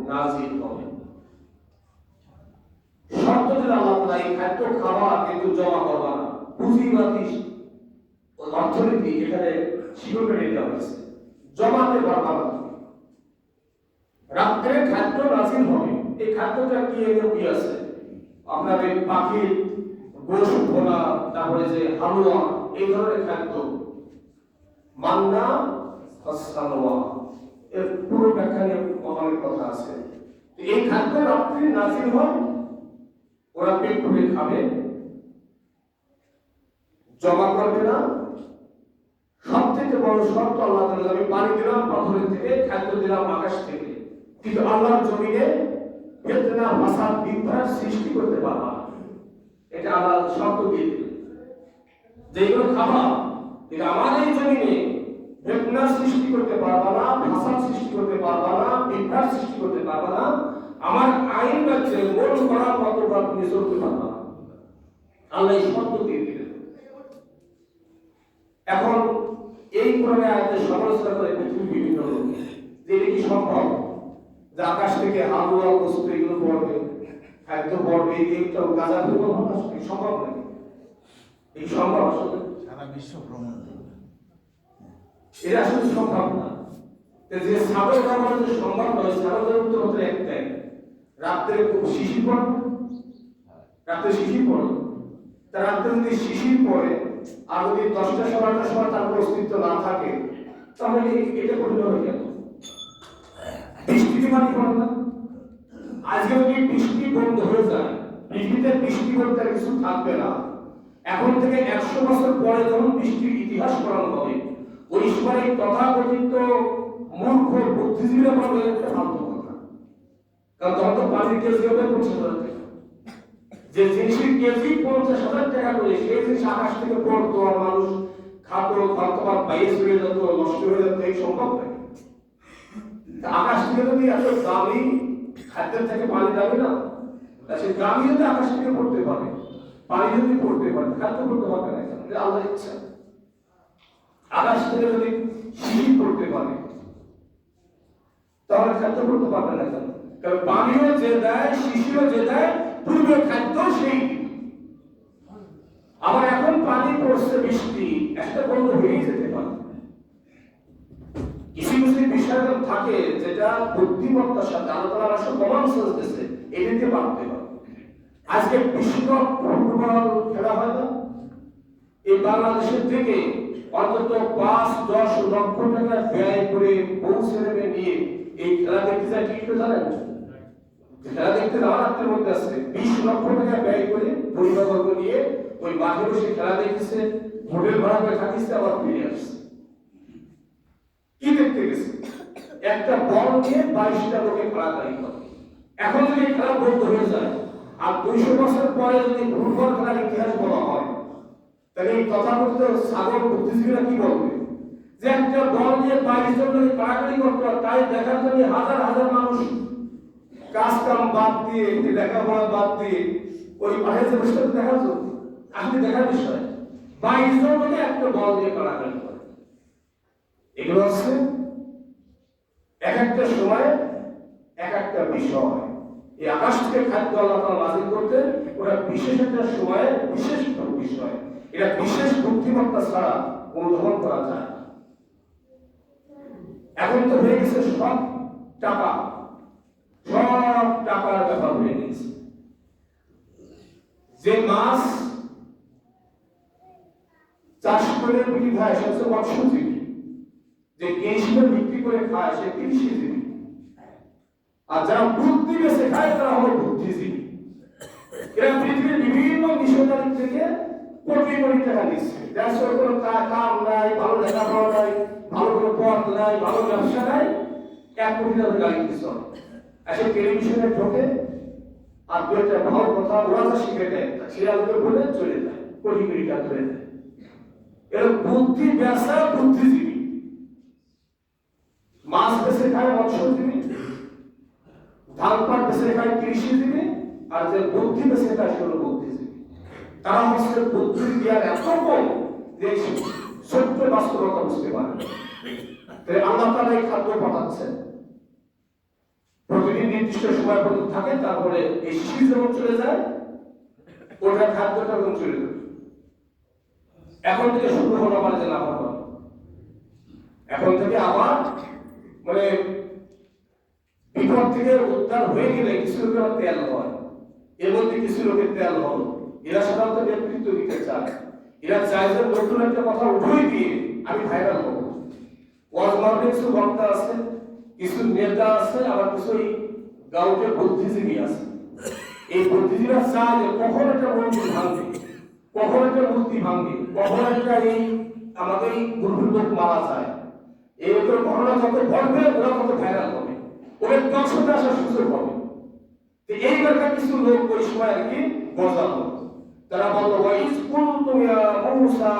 নাজিল হবে। শর্ত দিল আল্লাহ তাআলা, এই খাদ্য খাওয়া কিন্তু জমা করবা না। পুঁজিবাদী অর্থনীতি এখানে শিকড় কেটে দেওয়া হয়েছে, জমাতে পারবা না। রাত্রে খাদ্য নাজিল হবে। এই খাদ্যটা কি কি আছে? আপনার এই পাখির গোশত ভোনা, তারপরে যে হালুয়া, এই ধরনের খাদ্য, মান্না ফাসসালওয়া, এর পুরো ব্যাখ্যা নিয়ে অনেক কথা আছে। এই খাদ্য রাত্রে নাজিল হয়, ওরা পেট ভরে খাবে, জমা করবে না। সব থেকে বড় শর্ত আল্লাহ তাআলা, আমি পানি দিলাম পাথরের থেকে, খাদ্য দিলাম আকাশ থেকে, কিন্তু আল্লাহর জমিনে ফিতনা, ফাসাদ, বিভ্রাট সৃষ্টি করতে পারবা না। এটা আল্লাহ শর্ত দিয়ে দিলেন, যেগুলো খাবা কিন্তু আমার এই জমিনে ফিতনা সৃষ্টি করতে পারবা না, ফাসাদ সৃষ্টি করতে পারবা না, বিভ্রাট সৃষ্টি করতে পারবা না, আমার আইন কাছে মন করা মতো আপনি চলতে পারবা না। আল্লাহ এই শর্ত দিয়ে দিলেন। এখন এই কোরআনের আয়াতের সমালোচনা করে পৃথিবীর বিভিন্ন লোক, যে এটা কি সম্ভব যে আকাশ থেকে হালুয়া, গোশত এগুলো পড়বে, খাদ্য পড়বে, এইটাও গাঁজা দেবো? আসলে সম্ভব নাকি? এই সম্ভব? আসলে সারা বিশ্ব ভ্রমণ এটা আসলে সম্ভব না। যে সাগর ব্যবহার যে সম্ভব নয়, সাগরের উত্তর হতে একটাই, রাত্রে শিশির পড়ে, রাত্রে শিশির পড়ে, তা রাত্রে যদি শিশির পড়ে আর যদি 10টা 11টার সময় তার অস্তিত্ব না থাকে, তাহলে এটা পড়লে হবে কেন? বৃষ্টি মানে পড়ে না? আজকে যদি বৃষ্টি বন্ধ হয়ে যায়, পৃথিবীতে বৃষ্টি বলতে আর কিছু থাকবে না। এখন থেকে 100 বছর পরে যখন বৃষ্টির ইতিহাস পড়ানো হবে, ওই সময় তথাকথিত মূর্খ বুদ্ধিজীবীরা বলবে এটা ফালতু কথা। কারণ তখন তো পানির কেজি হবে 50,000 টাকা। যে জিনিসের কেজি 50,000 টাকা করে, সেই জিনিস আকাশ থেকে পড়তো আর মানুষ খাতো, খাবার বাইরে চলে যেত, নষ্ট হয়ে যেত, এই সম্ভব নয়। আকাশ থেকে যদি এত দামি খাদ্যের থেকে পানি যাবে না, সে দামি যদি আকাশ থেকে পড়তে পারে, পানি যদি পড়তে পারে, খাদ্য পড়তে পারবে না কেন? এটা আল্লাহর ইচ্ছা। আকাশ থেকে যদি শিশির পড়তে পারে, তাহলে খাদ্য পড়তে পারবে না কেন? কারণ পানিও যে দেয়, শিশিরও যে দেয়, পূর্বে খাদ্য সেই। আবার এখন পানি পড়ছে, বৃষ্টি একটা বন্ধ হয়ে যেতে পারে। কিছু কিছু বিষয় থাকে যেটা বুদ্ধিমত্তার সাথে আলোচনা আসলে কমন সেন্স দিচ্ছে, এটাকে পারতে পারে। আজকে বিশ্বকাপ ফুটবল খেলা হয় না, এই বাংলাদেশের থেকে অন্তত 5-10 লক্ষ টাকা ব্যয় করে বহু ছেলেমেয়ে নিয়ে এই খেলা দেখতে যায়। কি করে জানেন? খেলা দেখতে যাওয়ার রাত্রের মধ্যে আছে 20 লক্ষ টাকা ব্যয় করে পরিবারবর্গ নিয়ে ওই মাঠে বসে খেলা দেখতেছে, হোটেল ভাড়া করে থাকিছে, আবার ফিরে আসছে। কি দেখতে গেছে? একটা বল নিয়ে 22টা লোকে খেলাধুলা করে। এখন যদি খেলা বন্ধ হয়ে যায় আর 200 বছর পরে যদি ফুটবল খেলার ইতিহাস বলা হয়, তাহলে এই তথাকথিত সাগর বুদ্ধিজীবীরা কি বলবে? যে একটা বল নিয়ে 22 জন লোকে খেলাধুলা করতো, তাই দেখার জন্য হাজার হাজার মানুষ কাজ কাম বাদ দিয়ে, লেখাপড়া বাদ দিয়ে ওই মাঠে যে বসে দেখার জন্য, আপনি দেখার বিষয় 22 জন লোকে একটা বল দিয়ে খেলাধুলা করে। এগুলো হচ্ছে এক একটা সময় এক একটা বিষয়। এই আকাশ থেকে খাদ্য আল্লাহ তাআলা নাযিল করতে, ওরা বিশেষ একটা সময়ে বিশেষ বিষয়। এটা বিশেষ বুদ্ধিমত্তা ছাড়া অনুধাবন করা যায় না। এখন তো হয়ে গেছে সব টাকার ব্যাপার হয়ে গেছে। যে মাছ চাষ করে বিক্রি খায় সে হচ্ছে মৎস্যজীবী, যে কেশিটা বিক্রি করে খায় সে কৃষিজীবী, আর যারা বুদ্ধি বেঁচে খায় তারা হলো বুদ্ধিজীবী। এরা পৃথিবীর বিভিন্ন মিশনারি থেকে কোটি কোটি টাকা দিচ্ছে, দেশের কোনো কাম নাই, ভালো লেখাপড়া নাই, ভালো কোনো পথ নাই, ভালো ব্যবসা নাই, 1 কোটি টাকা গাড়ি দিচ্ছে। এসে টেলিভিশনে ঢোকে আর দু একটা ভালো কথা ওরা শিখে দেয়, সেটা বলে চলে যায়, কোটি কোটি টাকা ধরে দেয়। এরা বুদ্ধি ব্যবসা বুদ্ধিজীবী। মাছ বেঁচে খায় মৎস্যজীবী, ধান পাট বেঁচে খায় কৃষিজীবী, আর যে বুদ্ধি বেঁচে খায় সে হলো বুদ্ধিজীবী। তারা হচ্ছে বুদ্ধির জ্ঞান এত কম যে সত্য বাস্তবতা বুঝতে পারে। তাই আল্লাহ তাআলা এই খাদ্য পাঠাচ্ছেন, প্রতিদিন নির্দিষ্ট সময় পর্যন্ত থাকে, তারপরে এই শীত যখন চলে যায় ওটা খাদ্যটা তখন চলে যাবে। এখন থেকে শুরু হলো আমার যে লাভ হবে, এখন থেকে আবার মানে বিপদ থেকে উদ্ধার হয়ে গেলে কিছু লোকের তেল হয়, এর মধ্যে কিছু লোকের তেল হল। এরা সাধারণত নেতৃত্ব দিতে চায়, এরা চায় যে নতুন একটা কথা উঠে দিয়ে আমি ভাইরাল হবো। ওয়াজ মাহফিলে কিছু বক্তা আছে, কিছু নেতা আছে, আবার কিছু গাঁওতে বুদ্ধিজীবী আছে। এই বুদ্ধিজীবীরা চায় যে কখন একটা মন্দির ভাঙবে, কখন একটা মূর্তি ভাঙবে, কখন একটা এই আমাদের এই গুরুর লোক মারা যায়, এই ঘটনা যত ঘটবে ওরা তত ভাইরাল হবে, ওদের দর্শকরা আসার সুযোগ হবে। এই ব্যাপারে কিছু লোক ওই সময় আর কি গজালো, তারা বললো ওয়াইস কুনতুম ইয়া মূসা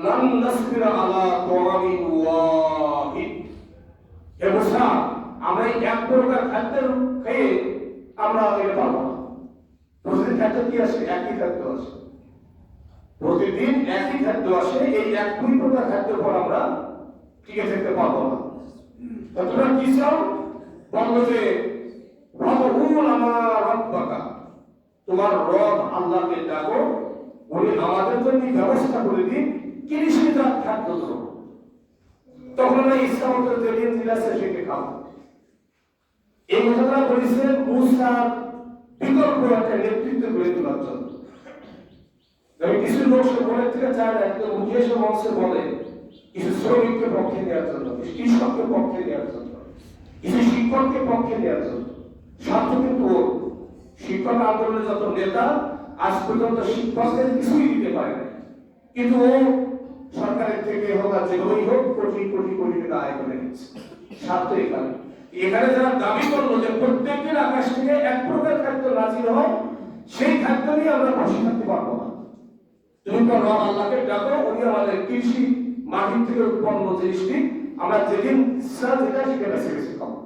লান নাসবিরা আলা তাআমিন ওয়াহিদ, হে মূসা আমরা এক প্রকার খাদ্য খেয়ে আমরা এটা পারবো না। প্রতিদিন খাদ্য কি আসে? একই খাদ্য আসে, প্রতিদিন একই খাদ্য আসে, এই এক দুই প্রকার খাদ্যের পর আমরা টিকে থাকতে পারবো না। তোমরা কি চাও? বললো যে তোমার রব আল্লাহকে ডাকো, উনি আমাদের জন্য ব্যবস্থা করে দিন কৃষিজাত খাদ্য দ্রব্য। তখন আমরা ইসলাম সেটা খাবো। এই কথাটা বলেছিলেন মূসার বিকল্প একটা নেতৃত্ব গড়ে তোলার জন্য। কিছু লোক মনের থেকে চায় না, একদম মুখে এসে মঞ্চে বলে কিছু শ্রমিককে পক্ষে নেওয়ার জন্য, কিছু কৃষককে পক্ষে নেওয়ার জন্য, কিছু শিক্ষককে পক্ষে নেওয়ার জন্য। স্বার্থ কিন্তু শিক্ষক আন্দোলনের যত নেতা আজ পর্যন্ত শিক্ষকদের কিছুই দিতে পারে না, কিন্তু ও সরকারের থেকে হোক আর যেভাবেই হোক কোটি কোটি কোটি টাকা আয় করে নিচ্ছে। স্বার্থ এখানে যারা দাবি করলো যে প্রত্যেকের আকাশ থেকে এক প্রকার খাদ্য নাজিল হয়, সেই খাদ্য নিয়ে আমরা বসে থাকতে পারবো না। তুমি তো রব আল্লাহকে ডাকো, উনি আমাদের কৃষি মাটির থেকে উৎপন্ন জিনিসটি আমরা যেদিন ইচ্ছা যেটা সেটা বেছে বেছে খাবো।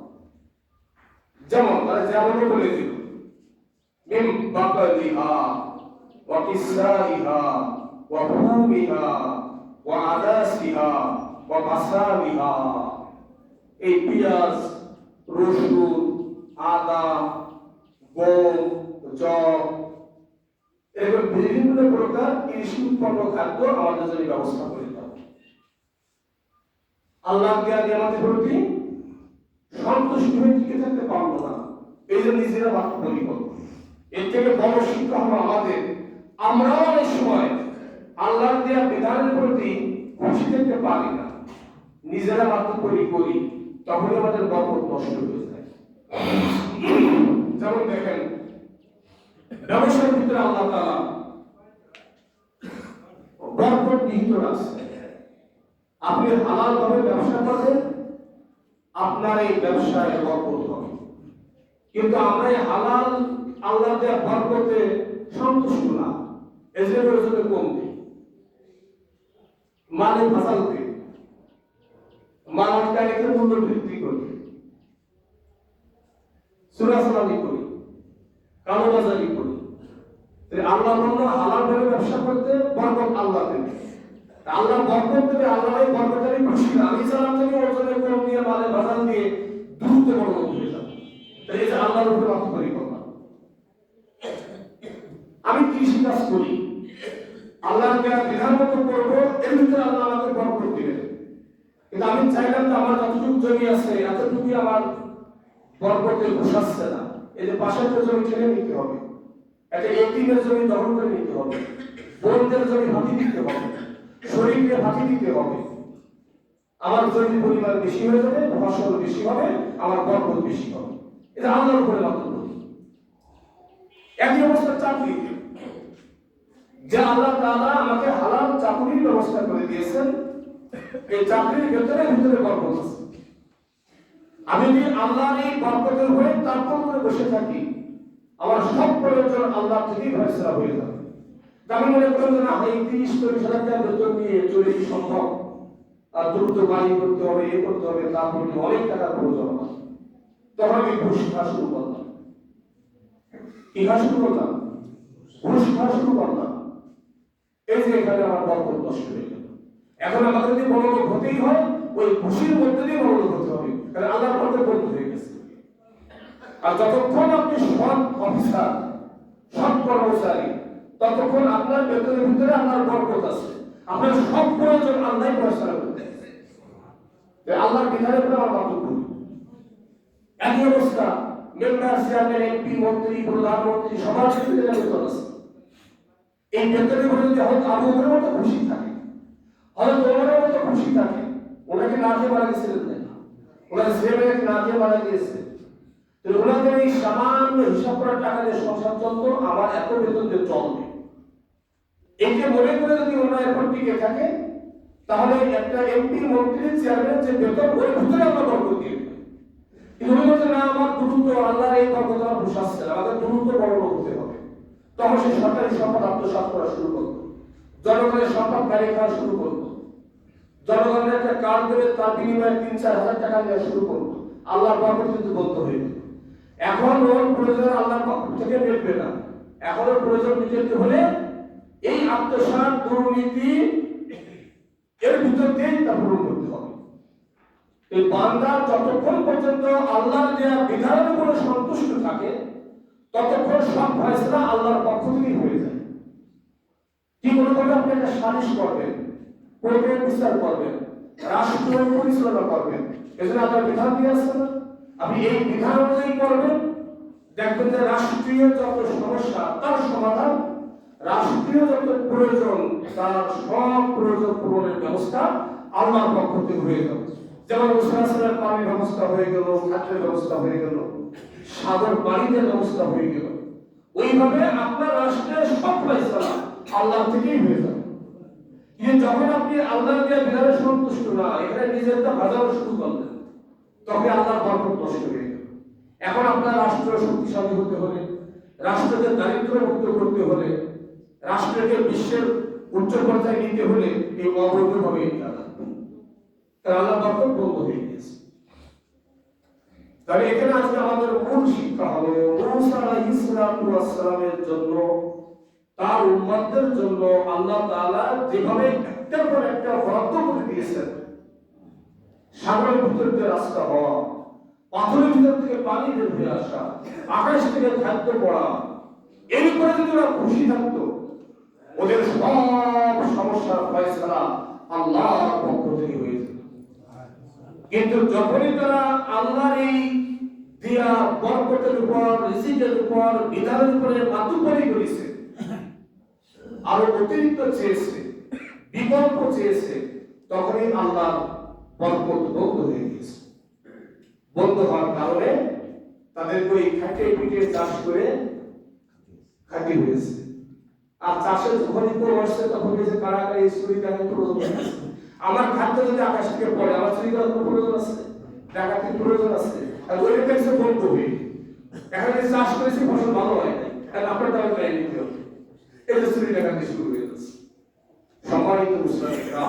যেমন তারা যেমন বলে দিল মিন বাকলিহা ওয়া কিসরাইহা ওয়া ফুমিহা ওয়া আদাসিহা ওয়া বাসালিহা, এই পেঁয়াজ, রসুন, আদা, গম, জব, এরকম বিভিন্ন প্রকার কৃষি উৎপন্ন খাদ্য আমাদের জন্য ব্যবস্থা করে দাও। আল্লাহ আমাদের প্রতি সন্তুষ্ট হয়ে টিকে থাকতে পারবো না, এই জন্য নিজেরা বাক্য তৈরি করবো। এর থেকে বড় শিক্ষা হলো আমাদের, আমরাও অনেক সময় আল্লাহর দেওয়া বিধানের প্রতি খুশি থাকতে পারি না, নিজেরা বাক্য তৈরি করি, তখনই আমাদের বরকত নষ্ট হয়ে যায়। যেমন দেখেন ব্যবসার ভিতরে আল্লাহ তাআলা বরকত নিহিত রাখছে। আপনি হালাল ভাবে ব্যবসা করবেন, আপনার এই ব্যবসায় বরকত হবে। কিন্তু আমরা এই হালাল আল্লাহ দেওয়া বরকতে সন্তুষ্ট না, এজন্য কম দিই, মানে ফাসাল দিই, মানবতাকে মূল্য বৃদ্ধি করি, চোরাচালানি করি, কালোবাজারি করি। আল্লাহ বলল হালাল ভাবে ব্যবসা করতে বরকত আল্লাহ দেবে, আল্লাহ বরকত দেবে, আল্লাহ এই বরকতে আমি খুশি না। আমি চালাম থেকে ওজনে কম দিয়ে মানে বাজার দিয়ে দ্রুত বড় হয়ে যাবে, তাই এই যে আল্লাহর উপরে বাধ্য করি কথা। আমি কৃষি কাজ করি, আল্লাহর দেওয়া বিধান মতো করবো, এর ভিতরে আল্লাহ আমাকে বরকত দিবেন। কিন্তু আমি চাইলাম যে আমার যতটুকু জমি আছে এতটুকুই আমার বরকতের পোষাচ্ছে না, এই যে পাশের জমি ছেড়ে নিতে হবে, একটা এতিমের জমি দখল করে নিতে হবে, বোনদের জমি ফাঁকি দিতে হবে, শরীরকে ফাঁকি দিতে হবে। আমার জমির পরিমাণ বেশি হয়ে যাবে, ফসল বেশি হবে, আমার বরকত বেশি হবে। এটা আল্লাহর উপরে মাত্র করি। একই অবস্থা চাকরি, যে আল্লাহ তাআলা আমাকে হালাল চাকরির ব্যবস্থা করে দিয়েছেন, এই চাকরির ভিতরে বরকত আছে। আমি যদি আল্লাহর এই বরকতের উপরে তারপর করে বসে থাকি, আমার সব প্রয়োজন আল্লাহ থেকেই ফয়সালা হয়ে যাবে। আমি মনে করেন যে না এই 30-40 হাজার টাকা বেতন নিয়ে চলে সম্ভব, আর দ্রুত বাড়ি করতে হবে, এ করতে হবে, তা করতে অনেক টাকার প্রয়োজন আমার, তখন আমি ঘুষ খাওয়া শুরু করলাম। কি খাওয়া শুরু করলাম? ঘুষ খাওয়া শুরু করলাম। এই যে এখানে আমার বরকত নষ্ট হয়ে গেল। এখন আমাদের যদি বড় লোক হতেই হয়, ওই ঘুষের মধ্যে দিয়ে বড় লোক হতে হবে, কারণ আল্লাহর বরকত বন্ধ হয়ে গেছে। আর যতক্ষণ আপনি সৎ অফিসার, সৎ কর্মচারী, ততক্ষণ আপনার বেতনের ভিতরে আপনার বরকত আছে। আপনার সব প্রয়োজন আল্লাহ পয়সা করতে আল্লাহর বিধানের উপরে আমরা বাধ্য করি। একই অবস্থা মেম্বার, চেয়ারম্যান, এমপি, মন্ত্রী, প্রধানমন্ত্রী সবার ক্ষেত্রে বেতন আছে। এই বেতনের উপরে যদি হয়তো আবু বকরের মতো খুশি থাকে, হয়তো ওমরের মতো খুশি থাকে, ওনাকে না খেয়ে মারা গেছিলেন না, ওনার ছেলেমেয়েকে না খেয়ে মারা গিয়েছে, ওনাদের এই সামান্য হিসাব করার টাকা দিয়ে সংসার চলতো, আমার এত বেতন দিয়ে চলবে, একে মনে করে যদি ওনার এখন টিকে থাকে, তাহলে একটা এমপি, মন্ত্রী, চেয়ারম্যান যে বেতন ওই ভিতরে আমরা বরকত দিয়ে দেব। কিন্তু উনি বলছেন না, আমার দ্রুত আল্লাহর এই বরকত আমার পোষাচ্ছে না, আমাদের দ্রুত বড় লোক হতে হবে। তখন সে সরকারি সম্পদ আত্মসাৎ করা শুরু করতো, জনগণের সম্পদ গাড়ি খাওয়া শুরু করতো, জনগণের একটা কার্ড দেবে তার বিনিময়ে ৩-৪ হাজার টাকা নেওয়া শুরু করতো। আল্লাহর বরকত কিন্তু বন্ধ হয়ে যেত। এখন ওর প্রয়োজন আল্লাহর পক্ষ থেকে মিটবে না, এখন ওর প্রয়োজন মিটাতে হলে এই আত্মসাৎ, দুর্নীতি এর ভিতর দিয়েই তা পূরণ করতে হবে। এই বান্দা যতক্ষণ পর্যন্ত আল্লাহর দেয়া বিধানের উপরে সন্তুষ্ট থাকে, ততক্ষণ সব ফয়সালা আল্লাহর পক্ষ থেকেই হয়ে যায়। কি মনে করবে আপনি একটা সালিশ করবেন, কোর্টের বিচার করবেন, রাষ্ট্র পরিচালনা করবেন, এজন্য আল্লাহর বিধান দিয়ে আসছে না, আপনি এই বিধান অনুযায়ী করবেন, দেখবেন যে রাষ্ট্রীয় যত সমস্যা তার সমাধান, রাষ্ট্রীয় যত প্রয়োজন তার সব প্রয়োজন পূরণের ব্যবস্থা আল্লাহর পক্ষ থেকে হয়ে যাবে। যেমন মুসলমানদের পানির ব্যবস্থা হয়ে গেল, খাদ্যের ব্যবস্থা হয়ে গেল, সাগর পানির ব্যবস্থা হয়ে গেল, ওইভাবে আপনার রাষ্ট্রের সব ফয়সালা আল্লাহ থেকেই হয়ে যাবে। কিন্তু যখন আপনি আল্লাহর দেয়া বিধানে সন্তুষ্ট না, এখানে নিজেরটা ভাজানো শুরু করলেন, তবে আল্লাহর বরকত নষ্ট হয়ে গেল। এখন আপনার রাষ্ট্র শক্তিশালী হতে হলে, রাষ্ট্রকে দারিদ্র্যমুক্ত করতে হলে, রাষ্ট্রকে বিশ্বের উচ্চ পর্যায়ে নিতে হলে এই অবৈধভাবে আল্লাহ বরকত বন্ধ হয়ে গেছে। তাহলে এখানে আজকে আমাদের মূল শিক্ষা হলো মুসা আলাইহিস সালামের জন্য, তার উম্মতদের জন্য আল্লাহ তাআলা যেভাবে একটার পর একটা বরাদ্দ করে দিয়েছেন, সাগরের ভিতর দিয়ে রাস্তা হওয়া, পাথরের ভিতর থেকে পানি বের হয়ে আসা, আকাশ থেকে খাদ্য পড়া, এই করে যদি ওরা খুশি থাকতো, ওদের সব সমস্যার ফয়সালা আল্লাহর পক্ষ থেকে হয়ে যেত। কিন্তু যখনই তারা আল্লাহর এই দিয়া বরকতের উপর, রিজিকের উপর, বিধানের উপরে মাতুব্বরি করেছে, আরো অতিরিক্ত চেয়েছে, বিকল্প চেয়েছে, তখনই আল্লাহ বরকত বন্ধ হয়ে গেছে। বন্ধ হওয়ার কারণে তাদেরকে ওই খাটিয়ে পিটিয়ে চাষ করে খাটি হয়েছে। আর চাষের যখনই পর আসছে, তখন এই যে কারাগারি চুরি ডাকাতি প্রয়োজন আছে। আমার খাদ্য যদি আকাশ থেকে পড়ে, আমার চুরি করার কোনো প্রয়োজন আছে? ডাকাতির প্রয়োজন আছে? আর ওই দেখছে বন্ধ হয়ে এখন যে চাষ করেছি ফসল ভালো হয় নাই, তাহলে আপনার টাকা গায়ে নিতে হবে, এই যে চুরি ডাকাতি শুরু হয়ে যাচ্ছে। সম্মানিত মুসলিমরা,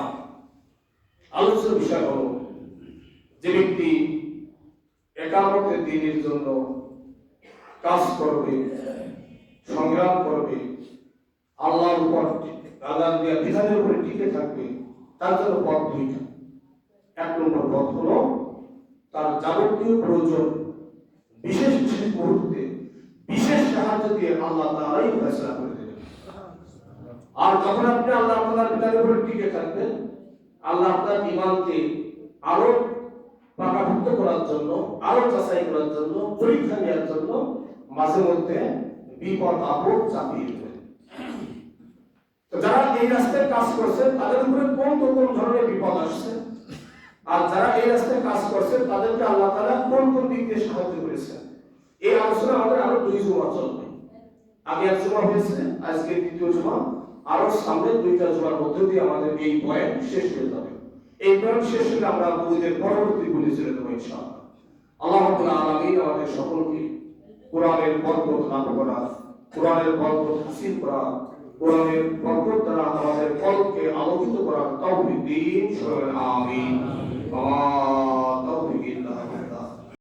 আলোচ্য বিষয় হলো যে ব্যক্তি একামতের দিনের জন্য কাজ করবে, সংগ্রাম করবে, আল্লাহর উপর, আল্লাহর দেয়া বিধানের উপরে টিকে থাকবে, তার জন্য পথ দুইটা। এক নম্বর পথ হলো তার যাবতীয় প্রয়োজন বিশেষ বিশেষ মুহূর্তে বিশেষ সাহায্য দিয়ে আল্লাহ তাআলাই ফয়সালা করে দেবেন। আর যখন আপনি আল্লাহ তাআলার বিধানের উপরে টিকে থাকবেন, আল্লাহ আপনার ঈমানকে আরো পাকাভুক্ত করার জন্য, আরো যাচাই করার জন্য, পরীক্ষা নেওয়ার জন্য মাঝে মধ্যে বিপদ আপদ চাপিয়ে দেবেন। তো যারা এই রাস্তায় কাজ করছেন তাদের উপরে কোন কোন ধরনের বিপদ আসছে, আর যারা এই রাস্তায় কাজ করছেন তাদেরকে আল্লাহ তাআলা কোন কোন দিক দিয়ে সাহায্য করেছেন, এই আলোচনা আমাদের আরো 2 জুমা চলবে। আগে এক জুমা হয়েছে, আজকে দ্বিতীয় জুমা, আরো সামনে 2টা জুমার মধ্যে দিয়ে আমাদের এই পয়েন্ট শেষ হয়ে যাবে। এই পয়েন্ট শেষ হলে আমরা বুঝতে পরবর্তী গুলি চলে যাবো ইনশাআল্লাহ। আল্লাহ রাব্বুল আলামিন আমাদের সকলকে কোরআনের বরকত লাভ করা, কোরআনের বরকত হাসিল করা, কোরআনের বরকত দ্বারা আমাদের কলকে আলোকিত করার তৌফিক দিন। আমিন। তৌফিক